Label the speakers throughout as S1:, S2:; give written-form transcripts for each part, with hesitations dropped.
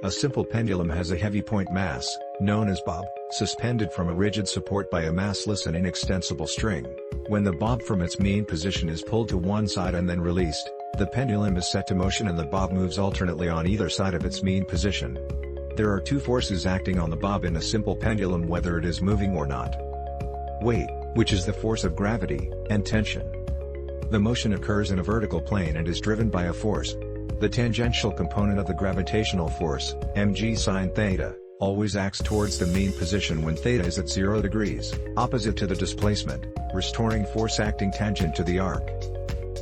S1: A simple pendulum has a heavy point mass, known as bob, suspended from a rigid support by a massless and inextensible string. When the bob from its mean position is pulled to one side and then released, the pendulum is set to motion and the bob moves alternately on either side of its mean position. There are two forces acting on the bob in a simple pendulum whether it is moving or not. Weight, which is the force of gravity, and tension. The motion occurs in a vertical plane and is driven by a force. The tangential component of the gravitational force, mg sine theta, always acts towards the mean position when theta is at 0 degrees, opposite to the displacement, restoring force acting tangent to the arc.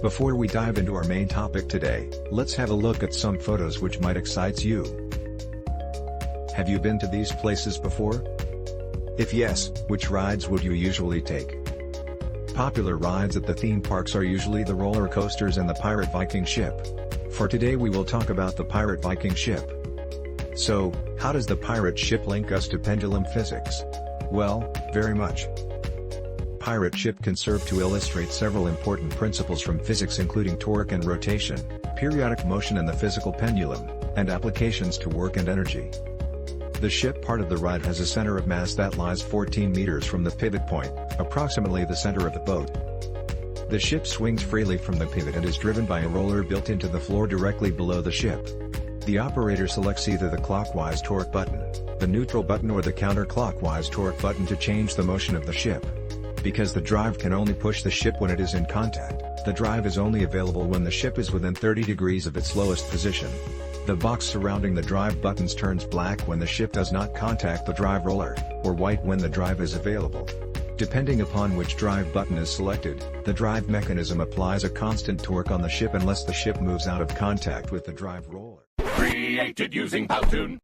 S1: Before we dive into our main topic today, let's have a look at some photos which might excite you. Have you been to these places before? If yes, which rides would you usually take? Popular rides at the theme parks are usually the roller coasters and the pirate Viking ship. For today we will talk about the pirate Viking ship. So, how does the pirate ship link us to pendulum physics? Well, very much. Pirate ship can serve to illustrate several important principles from physics including torque and rotation, periodic motion and the physical pendulum, and applications to work and energy. The ship part of the ride has a center of mass that lies 14 meters from the pivot point, approximately the center of the boat. The ship swings freely from the pivot and is driven by a roller built into the floor directly below the ship. The operator selects either the clockwise torque button, the neutral button or the counterclockwise torque button to change the motion of the ship. Because the drive can only push the ship when it is in contact, the drive is only available when the ship is within 30 degrees of its lowest position. The box surrounding the drive buttons turns black when the ship does not contact the drive roller, or white when the drive is available. Depending upon which drive button is selected, the drive mechanism applies a constant torque on the ship unless the ship moves out of contact with the drive roller.
S2: Created using Powtoon.